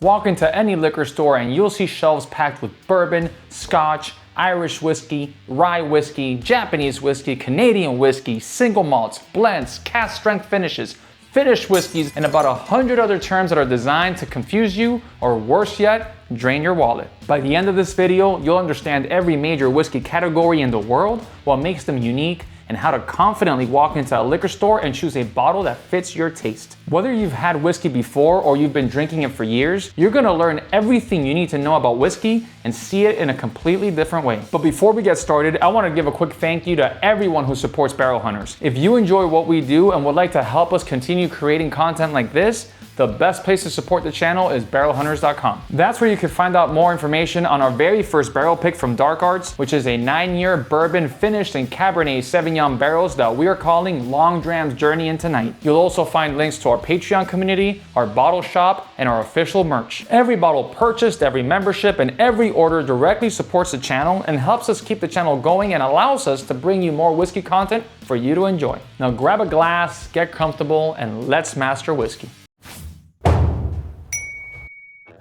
Walk into any liquor store and you'll see shelves packed with bourbon, Scotch, Irish whiskey, rye whiskey, Japanese whiskey, Canadian whiskey, single malts, blends, cask strength finishes, finished whiskeys, and about 100 other terms that are designed to confuse you, or worse yet, drain your wallet. By the end of this video, you'll understand every major whiskey category in the world, what makes them unique, and how to confidently walk into a liquor store and choose a bottle that fits your taste. Whether you've had whiskey before or you've been drinking it for years, you're gonna learn everything you need to know about whiskey and see it in a completely different way. But before we get started, I wanna give a quick thank you to everyone who supports Barrel Hunters. If you enjoy what we do and would like to help us continue creating content like this, the best place to support the channel is barrelhunters.com. That's where you can find out more information on our very first barrel pick from Dark Arts, which is a 9-year bourbon finished in Cabernet Sauvignon barrels that we are calling Long Dram's Journey into Night. You'll also find links to our Patreon community, our bottle shop, and our official merch. Every bottle purchased, every membership, and every order directly supports the channel and helps us keep the channel going and allows us to bring you more whiskey content for you to enjoy. Now grab a glass, get comfortable, and let's master whiskey.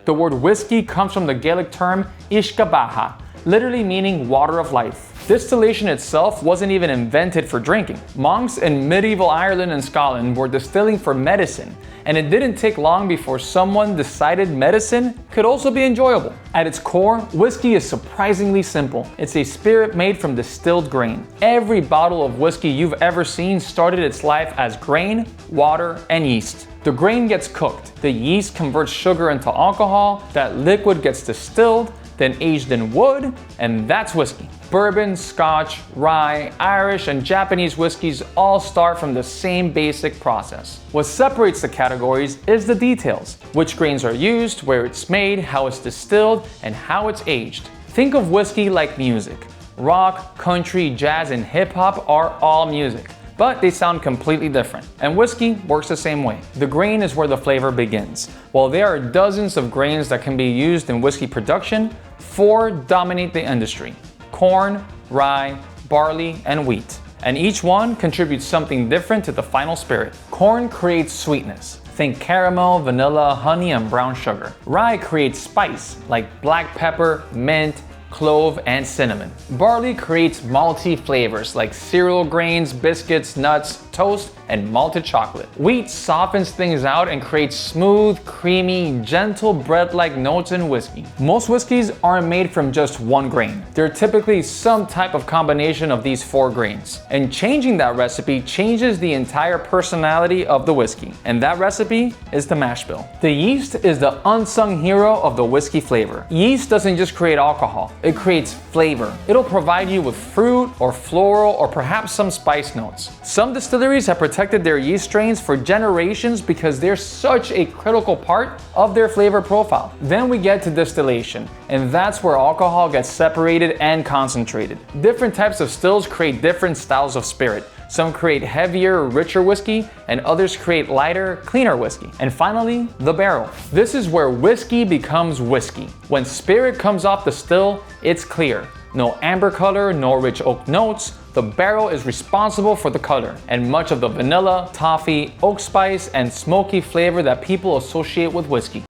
The word whiskey comes from the Gaelic term Ishkabaha, literally meaning water of life. Distillation itself wasn't even invented for drinking. Monks in medieval Ireland and Scotland were distilling for medicine, and it didn't take long before someone decided medicine could also be enjoyable. At its core, whiskey is surprisingly simple. It's a spirit made from distilled grain. Every bottle of whiskey you've ever seen started its life as grain, water, and yeast. The grain gets cooked, the yeast converts sugar into alcohol, that liquid gets distilled, then aged in wood, and that's whiskey. Bourbon, Scotch, rye, Irish, and Japanese whiskeys all start from the same basic process. What separates the categories is the details: which grains are used, where it's made, how it's distilled, and how it's aged. Think of whiskey like music. Rock, country, jazz, and hip-hop are all music, but they sound completely different. And whiskey works the same way. The grain is where the flavor begins. While there are dozens of grains that can be used in whiskey production, 4 dominate the industry: corn, rye, barley, and wheat. And each one contributes something different to the final spirit. Corn creates sweetness. Think caramel, vanilla, honey, and brown sugar. Rye creates spice, like black pepper, mint, clove, and cinnamon. Barley creates malty flavors like cereal grains, biscuits, nuts, toast, and malted chocolate. Wheat softens things out and creates smooth, creamy, gentle bread-like notes in whiskey. Most whiskeys aren't made from just one grain. They're typically some type of combination of these 4 grains. And changing that recipe changes the entire personality of the whiskey. And that recipe is the mash bill. The yeast is the unsung hero of the whiskey flavor. Yeast doesn't just create alcohol, it creates flavor. It'll provide you with fruit or floral or perhaps some spice notes. Some distilleries have protected their yeast strains for generations because they're such a critical part of their flavor profile. Then we get to distillation, and that's where alcohol gets separated and concentrated. Different types of stills create different styles of spirit. Some create heavier, richer whiskey, and others create lighter, cleaner whiskey. And finally, the barrel. This is where whiskey becomes whiskey. When spirit comes off the still, it's clear. No amber color, no rich oak notes. The barrel is responsible for the color and much of the vanilla, toffee, oak spice, and smoky flavor that people associate with whiskey.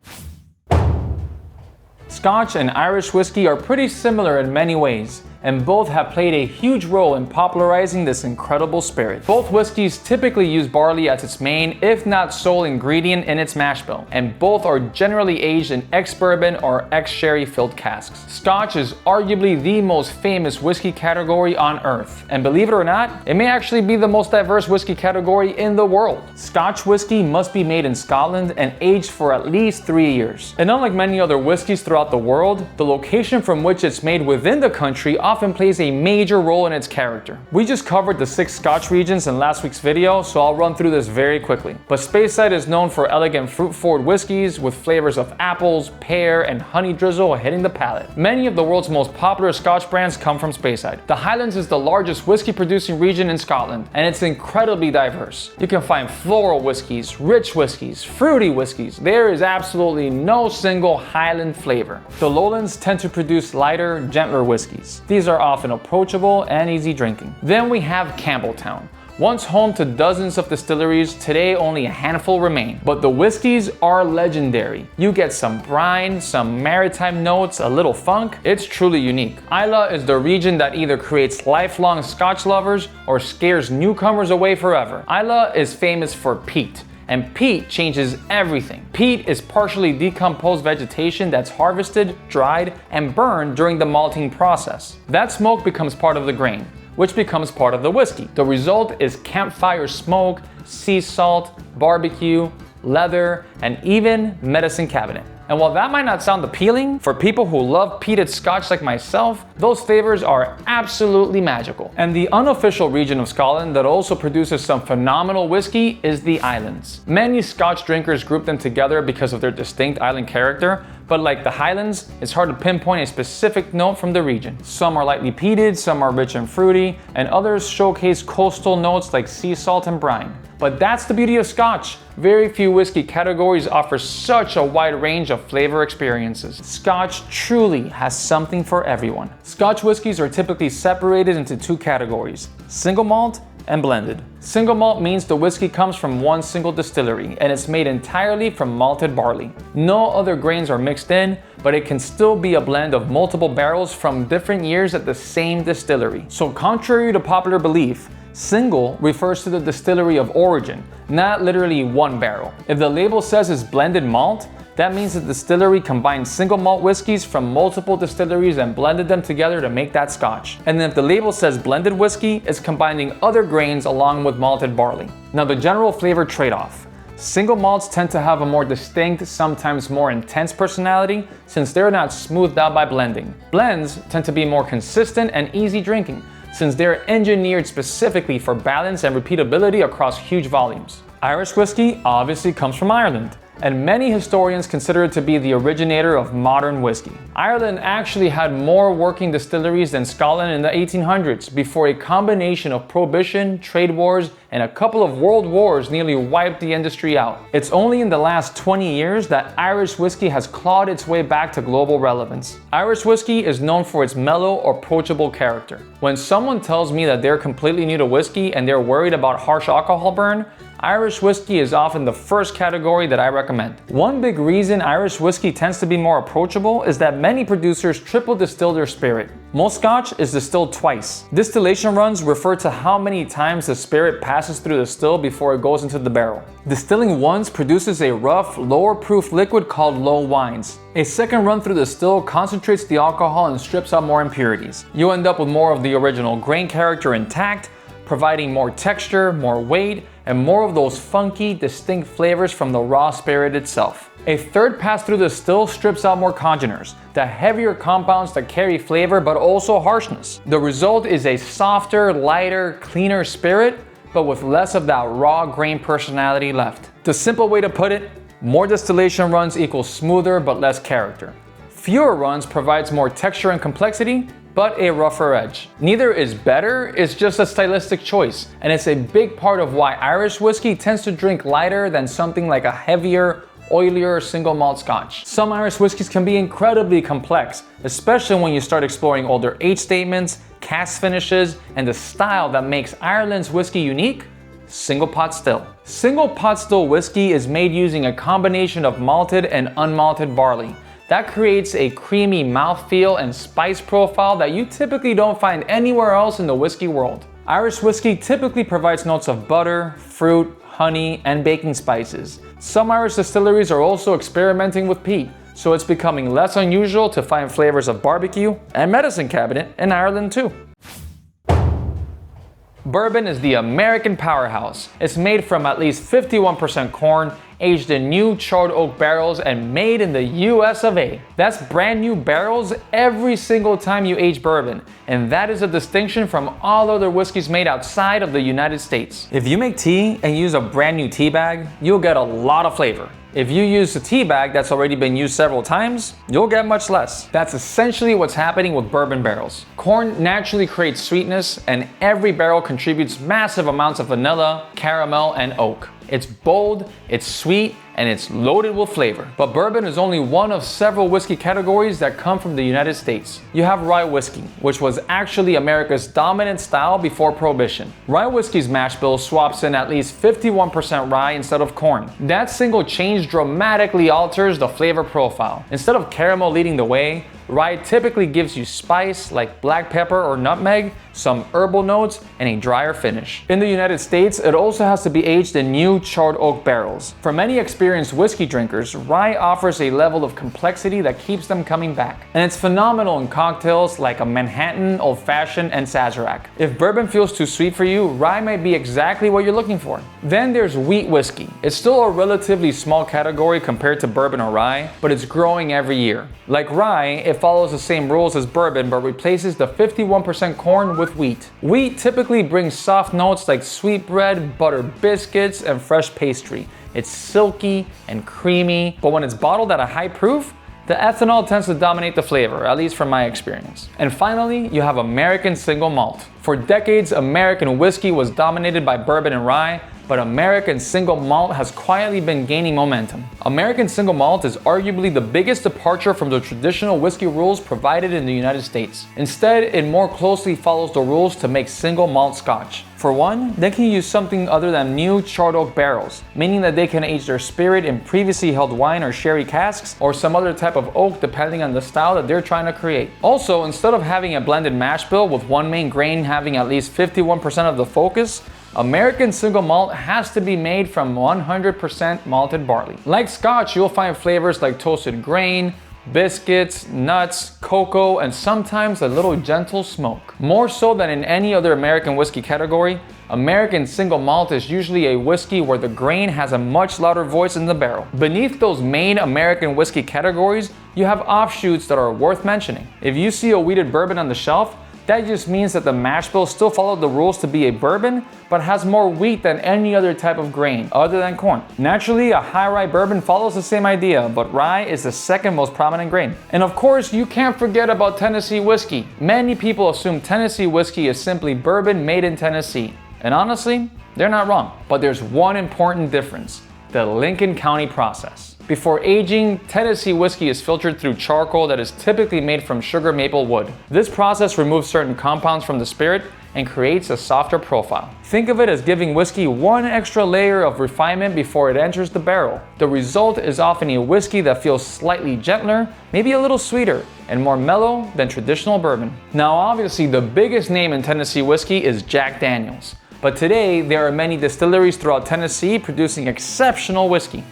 Scotch and Irish whiskey are pretty similar in many ways, and both have played a huge role in popularizing this incredible spirit. Both whiskeys typically use barley as its main, if not sole ingredient in its mash bill, and both are generally aged in ex-bourbon or ex-sherry filled casks. Scotch is arguably the most famous whiskey category on earth, and believe it or not, it may actually be the most diverse whiskey category in the world. Scotch whiskey must be made in Scotland and aged for at least 3 years. And unlike many other whiskeys throughout the world, the location from which it's made within the country often plays a major role in its character. We just covered the 6 Scotch regions in last week's video, so I'll run through this very quickly. But Speyside is known for elegant fruit-forward whiskeys with flavors of apples, pear, and honey drizzle hitting the palate. Many of the world's most popular Scotch brands come from Speyside. The Highlands is the largest whiskey-producing region in Scotland, and it's incredibly diverse. You can find floral whiskeys, rich whiskeys, fruity whiskeys. There is absolutely no single Highland flavor. The Lowlands tend to produce lighter, gentler whiskeys. These are often approachable and easy drinking. Then we have Campbelltown, Once home to dozens of distilleries, today only a handful remain. But the whiskeys are legendary. You get some brine, some maritime notes, a little funk. It's truly unique. Islay is the region that either creates lifelong Scotch lovers or scares newcomers away forever. Islay is famous for peat. And peat changes everything. Peat is partially decomposed vegetation that's harvested, dried, and burned during the malting process. That smoke becomes part of the grain, which becomes part of the whiskey. The result is campfire smoke, sea salt, barbecue, leather, and even medicine cabinet. And while that might not sound appealing, for people who love peated Scotch like myself, those flavors are absolutely magical. And the unofficial region of Scotland that also produces some phenomenal whiskey is the Islands. Many Scotch drinkers group them together because of their distinct island character, but like the Highlands, it's hard to pinpoint a specific note from the region. Some are lightly peated, some are rich and fruity, and others showcase coastal notes like sea salt and brine. But that's the beauty of Scotch. Very few whiskey categories offer such a wide range of flavor experiences. Scotch truly has something for everyone. Scotch whiskeys are typically separated into two categories: single malt and blended. Single malt means the whiskey comes from one single distillery and it's made entirely from malted barley. No other grains are mixed in, but it can still be a blend of multiple barrels from different years at the same distillery. So contrary to popular belief, single refers to the distillery of origin, not literally one barrel. If the label says it's blended malt, that means the distillery combined single malt whiskeys from multiple distilleries and blended them together to make that Scotch. And then if the label says blended whiskey, it's combining other grains along with malted barley. Now the general flavor trade-off. Single malts tend to have a more distinct, sometimes more intense personality since they're not smoothed out by blending. Blends tend to be more consistent and easy drinking, since they're engineered specifically for balance and repeatability across huge volumes. Irish whiskey obviously comes from Ireland, and many historians consider it to be the originator of modern whiskey. Ireland actually had more working distilleries than Scotland in the 1800s before a combination of prohibition, trade wars, and a couple of world wars nearly wiped the industry out. It's only in the last 20 years that Irish whiskey has clawed its way back to global relevance. Irish whiskey is known for its mellow or approachable character. When someone tells me that they're completely new to whiskey and they're worried about harsh alcohol burn, Irish whiskey is often the first category that I recommend. One big reason Irish whiskey tends to be more approachable is that many producers triple distill their spirit. Most Scotch is distilled twice. Distillation runs refer to how many times the spirit passes through the still before it goes into the barrel. Distilling once produces a rough, lower proof liquid called low wines. A second run through the still concentrates the alcohol and strips out more impurities. You end up with more of the original grain character intact, providing more texture, more weight, and more of those funky, distinct flavors from the raw spirit itself. A third pass through the still strips out more congeners, the heavier compounds that carry flavor but also harshness. The result is a softer, lighter, cleaner spirit, but with less of that raw grain personality left. The simple way to put it, more distillation runs equals smoother but less character. Fewer runs provides more texture and complexity, but a rougher edge. Neither is better, it's just a stylistic choice, and it's a big part of why Irish whiskey tends to drink lighter than something like a heavier, oilier single malt Scotch. Some Irish whiskeys can be incredibly complex, especially when you start exploring older age statements, cask finishes, and the style that makes Ireland's whiskey unique: single pot still. Single pot still whiskey is made using a combination of malted and unmalted barley. That creates a creamy mouthfeel and spice profile that you typically don't find anywhere else in the whiskey world. Irish whiskey typically provides notes of butter, fruit, honey, and baking spices. Some Irish distilleries are also experimenting with peat, so it's becoming less unusual to find flavors of barbecue and medicine cabinet in Ireland too. Bourbon is the American powerhouse. It's made from at least 51% corn, aged in new charred oak barrels, and made in the US of A. That's brand new barrels every single time you age bourbon, and that is a distinction from all other whiskeys made outside of the United States. If you make tea and use a brand new tea bag, you'll get a lot of flavor. If you use a tea bag that's already been used several times, you'll get much less. That's essentially what's happening with bourbon barrels. Corn naturally creates sweetness, and every barrel contributes massive amounts of vanilla, caramel, and oak. It's bold, it's sweet, and it's loaded with flavor. But bourbon is only one of several whiskey categories that come from the United States. You have rye whiskey, which was actually America's dominant style before Prohibition. Rye whiskey's mash bill swaps in at least 51% rye instead of corn. That single change dramatically alters the flavor profile. Instead of caramel leading the way, rye typically gives you spice like black pepper or nutmeg, some herbal notes, and a drier finish. In the United States, it also has to be aged in new charred oak barrels. For many experienced whiskey drinkers, rye offers a level of complexity that keeps them coming back. And it's phenomenal in cocktails like a Manhattan, Old Fashioned, and Sazerac. If bourbon feels too sweet for you, rye might be exactly what you're looking for. Then there's wheat whiskey. It's still a relatively small category compared to bourbon or rye, but it's growing every year. Like rye, it follows the same rules as bourbon but replaces the 51% corn with wheat. Wheat typically brings soft notes like sweetbread, butter biscuits, and fresh pastry. It's silky and creamy, but when it's bottled at a high proof, the ethanol tends to dominate the flavor, at least from my experience. And finally, you have American single malt. For decades, American whiskey was dominated by bourbon and rye, but American single malt has quietly been gaining momentum. American single malt is arguably the biggest departure from the traditional whiskey rules provided in the United States. Instead, it more closely follows the rules to make single malt Scotch. For one, they can use something other than new charred oak barrels, meaning that they can age their spirit in previously held wine or sherry casks or some other type of oak depending on the style that they're trying to create. Also, instead of having a blended mash bill with one main grain having at least 51% of the focus, American single malt has to be made from 100% malted barley. Like Scotch, you'll find flavors like toasted grain, biscuits, nuts, cocoa, and sometimes a little gentle smoke. More so than in any other American whiskey category, American single malt is usually a whiskey where the grain has a much louder voice in the barrel. Beneath those main American whiskey categories, you have offshoots that are worth mentioning. If you see a wheated bourbon on the shelf, that just means that the mash bill still followed the rules to be a bourbon, but has more wheat than any other type of grain, other than corn. Naturally, a high rye bourbon follows the same idea, but rye is the second most prominent grain. And of course, you can't forget about Tennessee whiskey. Many people assume Tennessee whiskey is simply bourbon made in Tennessee. And honestly, they're not wrong. But there's one important difference: the Lincoln County process. Before aging, Tennessee whiskey is filtered through charcoal that is typically made from sugar maple wood. This process removes certain compounds from the spirit and creates a softer profile. Think of it as giving whiskey one extra layer of refinement before it enters the barrel. The result is often a whiskey that feels slightly gentler, maybe a little sweeter, and more mellow than traditional bourbon. Now obviously the biggest name in Tennessee whiskey is Jack Daniel's, but today there are many distilleries throughout Tennessee producing exceptional whiskey.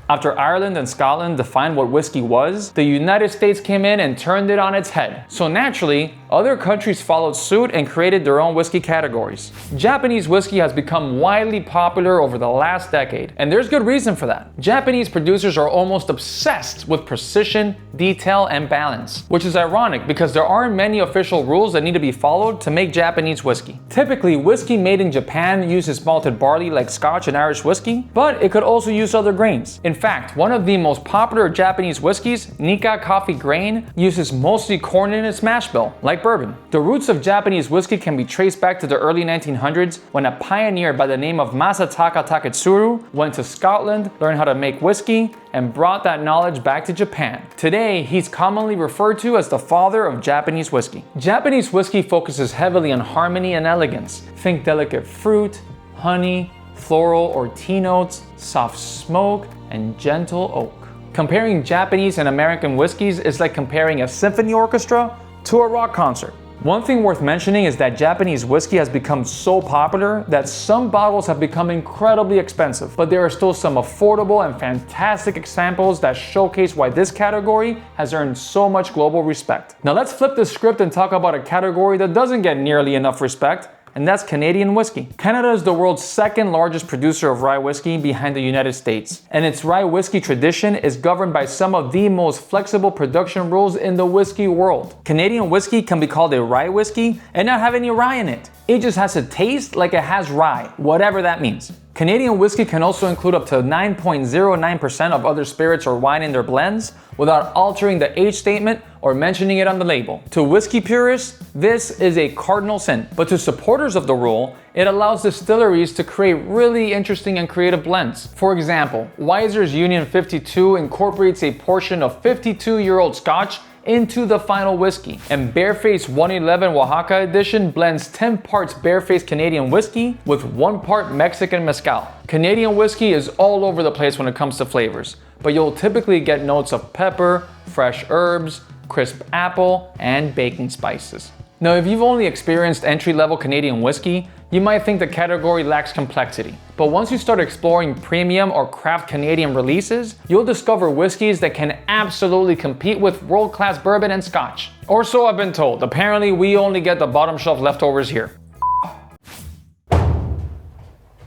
After Ireland and Scotland defined what whiskey was, the United States came in and turned it on its head. So naturally, other countries followed suit and created their own whiskey categories. Japanese whiskey has become widely popular over the last decade, and there's good reason for that. Japanese producers are almost obsessed with precision, detail, and balance, which is ironic because there aren't many official rules that need to be followed to make Japanese whiskey. Typically, whiskey made in Japan uses malted barley like Scotch and Irish whiskey, but it could also use other grains. In fact, one of the most popular Japanese whiskeys, Nikka Coffee Grain, uses mostly corn in its mash bill, like bourbon. The roots of Japanese whiskey can be traced back to the early 1900s when a pioneer by the name of Masataka Taketsuru went to Scotland, learned how to make whiskey, and brought that knowledge back to Japan. Today, he's commonly referred to as the father of Japanese whiskey. Japanese whiskey focuses heavily on harmony and elegance. Think delicate fruit, honey, floral or tea notes, soft smoke, and gentle oak. Comparing Japanese and American whiskeys is like comparing a symphony orchestra to a rock concert. One thing worth mentioning is that Japanese whiskey has become so popular that some bottles have become incredibly expensive, but there are still some affordable and fantastic examples that showcase why this category has earned so much global respect. Now let's flip the script and talk about a category that doesn't get nearly enough respect, and that's Canadian whiskey. Canada is the world's second largest producer of rye whiskey behind the United States, and its rye whiskey tradition is governed by some of the most flexible production rules in the whiskey world. Canadian whiskey can be called a rye whiskey and not have any rye in it. It just has to taste like it has rye, whatever that means. Canadian whiskey can also include up to 9.09% of other spirits or wine in their blends without altering the age statement or mentioning it on the label. To whiskey purists, this is a cardinal sin, but to supporters of the rule, it allows distilleries to create really interesting and creative blends. For example, Weiser's Union 52 incorporates a portion of 52-year-old Scotch into the final whiskey, and Barefaced 111 Oaxaca edition blends 10 parts Barefaced Canadian whiskey with 1 part Mexican mezcal. Canadian whiskey is all over the place when it comes to flavors, but you'll typically get notes of pepper, fresh herbs, crisp apple, and baking spices. Now, if you've only experienced entry-level Canadian whiskey, you might think the category lacks complexity. But once you start exploring premium or craft Canadian releases, you'll discover whiskeys that can absolutely compete with world-class bourbon and Scotch. Or so I've been told. Apparently, we only get the bottom shelf leftovers here.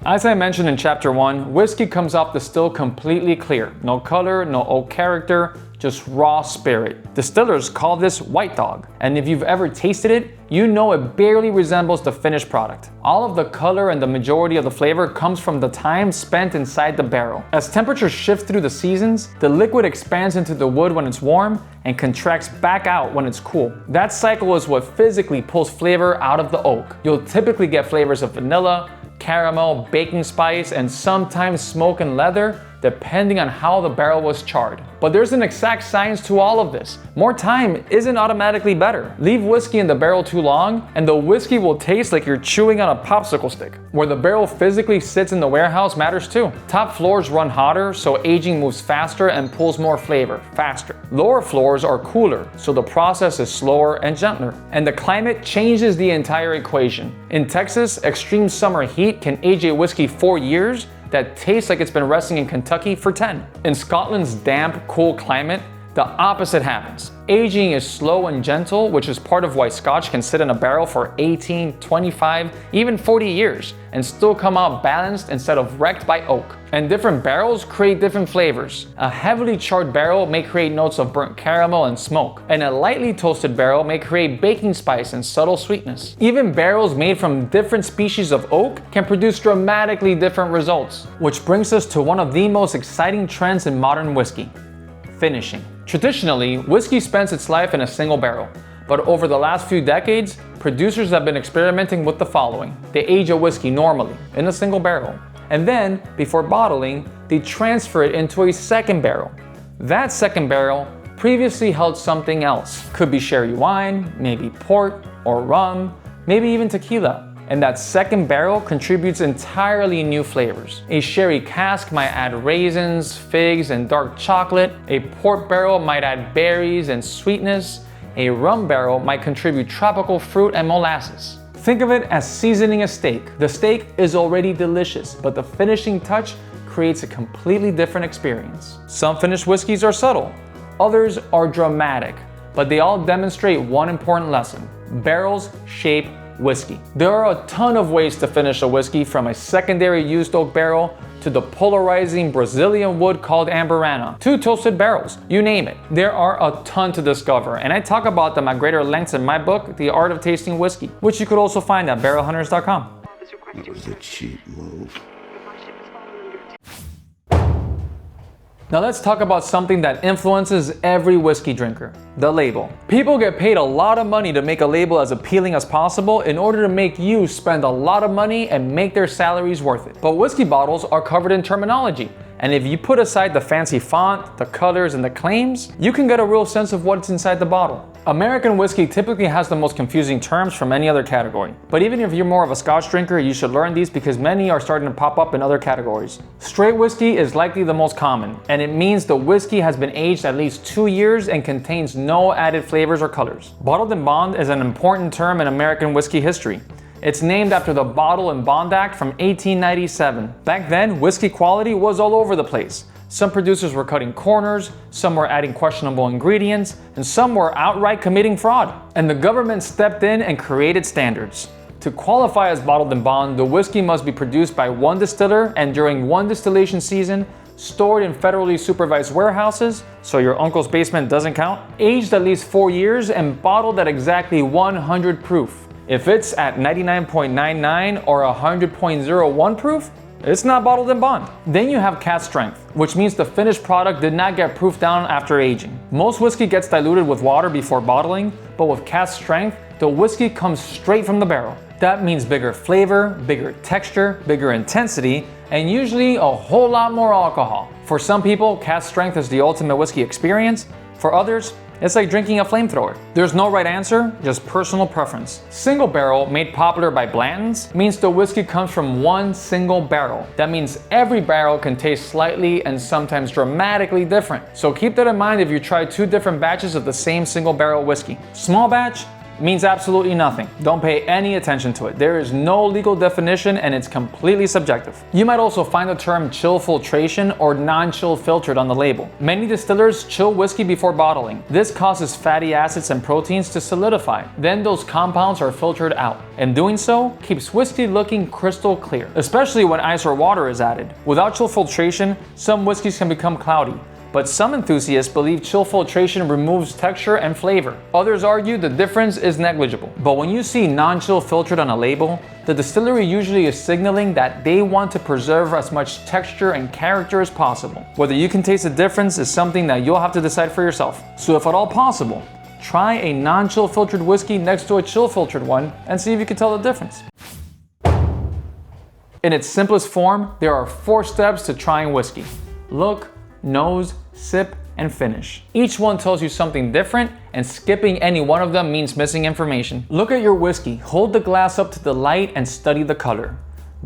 As I mentioned in chapter 1, whiskey comes off the still completely clear. No color, no oak character, just raw spirit. Distillers call this white dog, and if you've ever tasted it, you know it barely resembles the finished product. All of the color and the majority of the flavor comes from the time spent inside the barrel. As temperatures shift through the seasons, the liquid expands into the wood when it's warm and contracts back out when it's cool. That cycle is what physically pulls flavor out of the oak. You'll typically get flavors of vanilla, caramel, baking spice, and sometimes smoke and leather, depending on how the barrel was charred. But there's an exact science to all of this. More time isn't automatically better. Leave whiskey in the barrel too long, and the whiskey will taste like you're chewing on a popsicle stick. Where the barrel physically sits in the warehouse matters too. Top floors run hotter, so aging moves faster and pulls more flavor, faster. Lower floors are cooler, so the process is slower and gentler. And the climate changes the entire equation. In Texas, extreme summer heat can age a whiskey 4 years, that tastes like it's been resting in Kentucky for 10. In Scotland's damp, cool climate, the opposite happens. Aging is slow and gentle, which is part of why Scotch can sit in a barrel for 18, 25, even 40 years and still come out balanced instead of wrecked by oak. And different barrels create different flavors. A heavily charred barrel may create notes of burnt caramel and smoke, and a lightly toasted barrel may create baking spice and subtle sweetness. Even barrels made from different species of oak can produce dramatically different results. Which brings us to one of the most exciting trends in modern whiskey: finishing. Traditionally, whiskey spends its life in a single barrel, but over the last few decades, producers have been experimenting with the following. They age a whiskey normally, in a single barrel, and then, before bottling, they transfer it into a second barrel. That second barrel previously held something else. Could be sherry wine, maybe port or rum, maybe even tequila. And that second barrel contributes entirely new flavors. A sherry cask might add raisins, figs, and dark chocolate. A port barrel might add berries and sweetness. A rum barrel might contribute tropical fruit and molasses. Think of it as seasoning a steak. The steak is already delicious, but the finishing touch creates a completely different experience. Some finished whiskeys are subtle, others are dramatic, but they all demonstrate one important lesson: barrels shape whiskey. There are a ton of ways to finish a whiskey, from a secondary used oak barrel to the polarizing Brazilian wood called Amburana, to toasted barrels, you name it. There are a ton to discover, and I talk about them at greater lengths in my book, The Art of Tasting Whiskey, which you could also find at barrelhunters.com. That was a cheap move. Now let's talk about something that influences every whiskey drinker: the label. People get paid a lot of money to make a label as appealing as possible in order to make you spend a lot of money and make their salaries worth it. But whiskey bottles are covered in terminology, and if you put aside the fancy font, the colors, and the claims, you can get a real sense of what's inside the bottle. American whiskey typically has the most confusing terms from any other category. But even if you're more of a Scotch drinker, you should learn these because many are starting to pop up in other categories. Straight whiskey is likely the most common, and it means the whiskey has been aged at least 2 years and contains no added flavors or colors. Bottled in bond is an important term in American whiskey history. It's named after the Bottle and Bond Act from 1897. Back then, whiskey quality was all over the place. Some producers were cutting corners, some were adding questionable ingredients, and some were outright committing fraud. And the government stepped in and created standards. To qualify as bottled in bond, the whiskey must be produced by one distiller and during one distillation season, stored in federally supervised warehouses, so your uncle's basement doesn't count, aged at least 4 years, and bottled at exactly 100 proof. If it's at 99.99 or 100.01 proof, It's not bottled in bond. Then you have cask strength, which means the finished product did not get proofed down after aging. Most whiskey gets diluted with water before bottling, but with cask strength, the whiskey comes straight from the barrel. That means bigger flavor, bigger texture, bigger intensity, and usually a whole lot more alcohol. For some people, cask strength is the ultimate whiskey experience. For others, it's like drinking a flamethrower. There's no right answer, just personal preference. Single barrel, made popular by Blanton's, means the whiskey comes from one single barrel. That means every barrel can taste slightly and sometimes dramatically different. So keep that in mind if you try 2 different batches of the same single barrel whiskey. Small batch means absolutely nothing. Don't pay any attention to it. There is no legal definition and it's completely subjective. You might also find the term chill filtration or non-chill filtered on the label. Many distillers chill whiskey before bottling. This causes fatty acids and proteins to solidify. Then those compounds are filtered out. And doing so keeps whiskey looking crystal clear, especially when ice or water is added. Without chill filtration, some whiskeys can become cloudy. But some enthusiasts believe chill filtration removes texture and flavor. Others argue the difference is negligible. But when you see non-chill filtered on a label, the distillery usually is signaling that they want to preserve as much texture and character as possible. Whether you can taste the difference is something that you'll have to decide for yourself. So if at all possible, try a non-chill filtered whiskey next to a chill filtered one and see if you can tell the difference. In its simplest form, there are 4 steps to trying whiskey. Look, nose, sip, and finish. Each one tells you something different, and skipping any one of them means missing information. Look at your whiskey, hold the glass up to the light and study the color.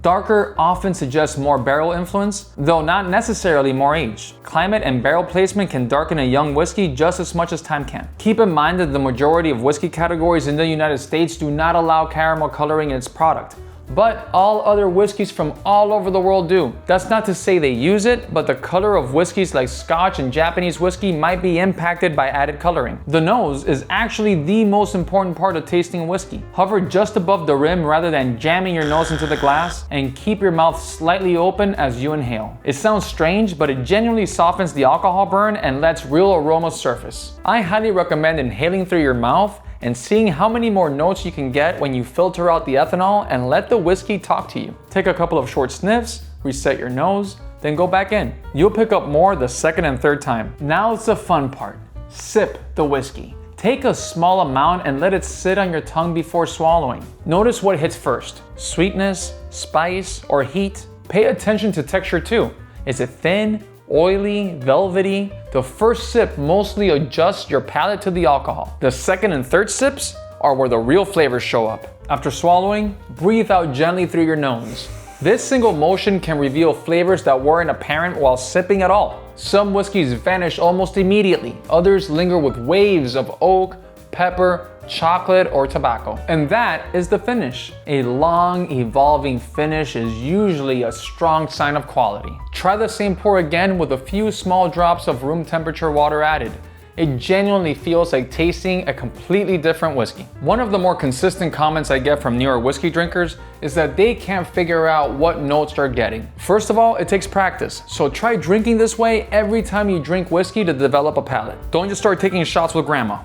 Darker often suggests more barrel influence, though not necessarily more age. Climate and barrel placement can darken a young whiskey just as much as time can. Keep in mind that the majority of whiskey categories in the United States do not allow caramel coloring in its product. But all other whiskeys from all over the world do. That's not to say they use it, but the color of whiskeys like Scotch and Japanese whiskey might be impacted by added coloring. The nose is actually the most important part of tasting whiskey. Hover just above the rim rather than jamming your nose into the glass, and keep your mouth slightly open as you inhale. It sounds strange, but it genuinely softens the alcohol burn and lets real aromas surface. I highly recommend inhaling through your mouth and seeing how many more notes you can get when you filter out the ethanol and let the whiskey talk to you. Take a couple of short sniffs, reset your nose, then go back in. You'll pick up more the second and third time. Now it's the fun part. Sip the whiskey. Take a small amount and let it sit on your tongue before swallowing. Notice what hits first. Sweetness, spice, or heat. Pay attention to texture too. Is it thin, oily, velvety? The first sip mostly adjusts your palate to the alcohol. The second and third sips are where the real flavors show up. After swallowing, breathe out gently through your nose. This single motion can reveal flavors that weren't apparent while sipping at all. Some whiskeys vanish almost immediately. Others linger with waves of oak, pepper, chocolate, or tobacco. And that is the finish. A long, evolving finish is usually a strong sign of quality. Try the same pour again with a few small drops of room temperature water added. It genuinely feels like tasting a completely different whiskey. One of the more consistent comments I get from newer whiskey drinkers is that they can't figure out what notes they're getting. First of all, it takes practice, so try drinking this way every time you drink whiskey to develop a palate. Don't just start taking shots with grandma.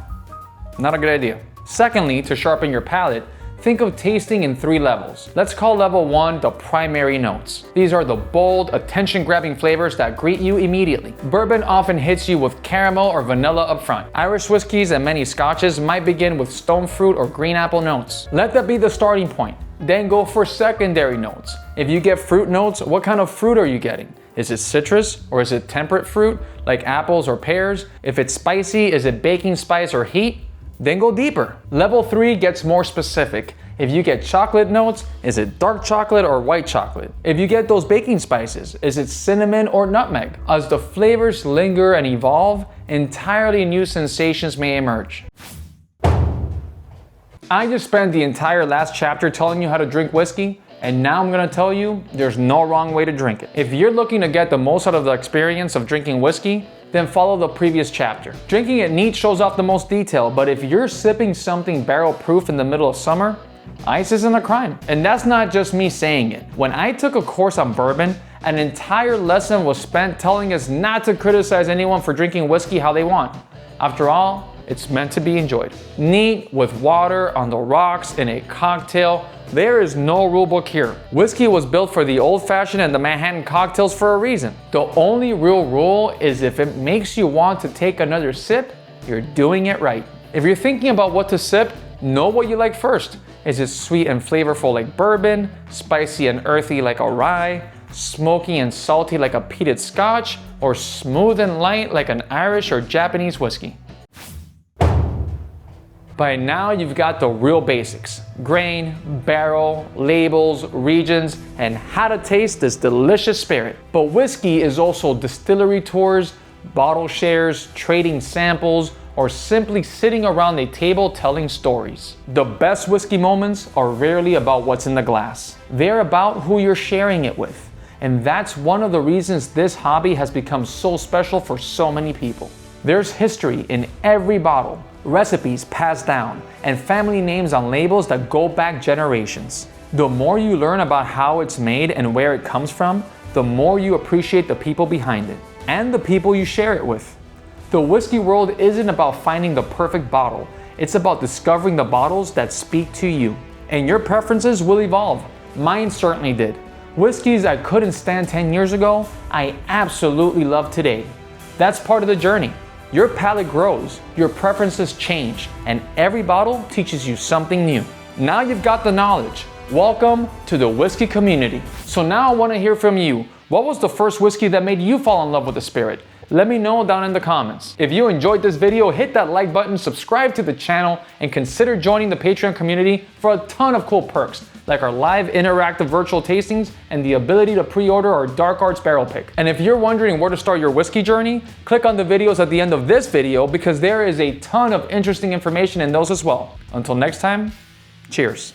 Not a good idea. Secondly, to sharpen your palate, think of tasting in 3 levels. Let's call level 1 the primary notes. These are the bold, attention-grabbing flavors that greet you immediately. Bourbon often hits you with caramel or vanilla up front. Irish whiskeys and many scotches might begin with stone fruit or green apple notes. Let that be the starting point. Then go for secondary notes. If you get fruit notes, what kind of fruit are you getting? Is it citrus or is it temperate fruit like apples or pears? If it's spicy, is it baking spice or heat? Then go deeper. Level 3 gets more specific. If you get chocolate notes, is it dark chocolate or white chocolate? If you get those baking spices, is it cinnamon or nutmeg? As the flavors linger and evolve, entirely new sensations may emerge. I just spent the entire last chapter telling you how to drink whiskey, and now I'm gonna tell you there's no wrong way to drink it. If you're looking to get the most out of the experience of drinking whiskey, then follow the previous chapter. Drinking it neat shows off the most detail, but if you're sipping something barrel proof in the middle of summer, ice isn't a crime. And that's not just me saying it. When I took a course on bourbon, an entire lesson was spent telling us not to criticize anyone for drinking whiskey how they want. After all, It's meant to be enjoyed. Neat, with water, on the rocks, in a cocktail. There is no rule book here. Whiskey was built for the old-fashioned and the Manhattan cocktails for a reason. The only real rule is if it makes you want to take another sip, you're doing it right. If you're thinking about what to sip, know what you like first. Is it sweet and flavorful like bourbon, spicy and earthy like a rye, smoky and salty like a peated Scotch, or smooth and light like an Irish or Japanese whiskey? By now you've got the real basics: grain, barrel, labels, regions, and how to taste this delicious spirit. But whiskey is also distillery tours, bottle shares, trading samples, or simply sitting around a table telling stories. The best whiskey moments are rarely about what's in the glass. They're about who you're sharing it with. And that's one of the reasons this hobby has become so special for so many people. There's history in every bottle, recipes passed down, and family names on labels that go back generations. The more you learn about how it's made and where it comes from, the more you appreciate the people behind it and the people you share it with. The whiskey world isn't about finding the perfect bottle. It's about discovering the bottles that speak to you. And your preferences will evolve. Mine certainly did. Whiskeys I couldn't stand 10 years ago, I absolutely love today. That's part of the journey. Your palate grows, your preferences change, and every bottle teaches you something new. Now you've got the knowledge. Welcome to the whiskey community. So now I want to hear from you. What was the first whiskey that made you fall in love with the spirit? Let me know down in the comments. If you enjoyed this video, hit that like button, subscribe to the channel, and consider joining the Patreon community for a ton of cool perks, like our live interactive virtual tastings and the ability to pre-order our Dark Arts barrel pick. And if you're wondering where to start your whiskey journey, click on the videos at the end of this video because there is a ton of interesting information in those as well. Until next time, cheers.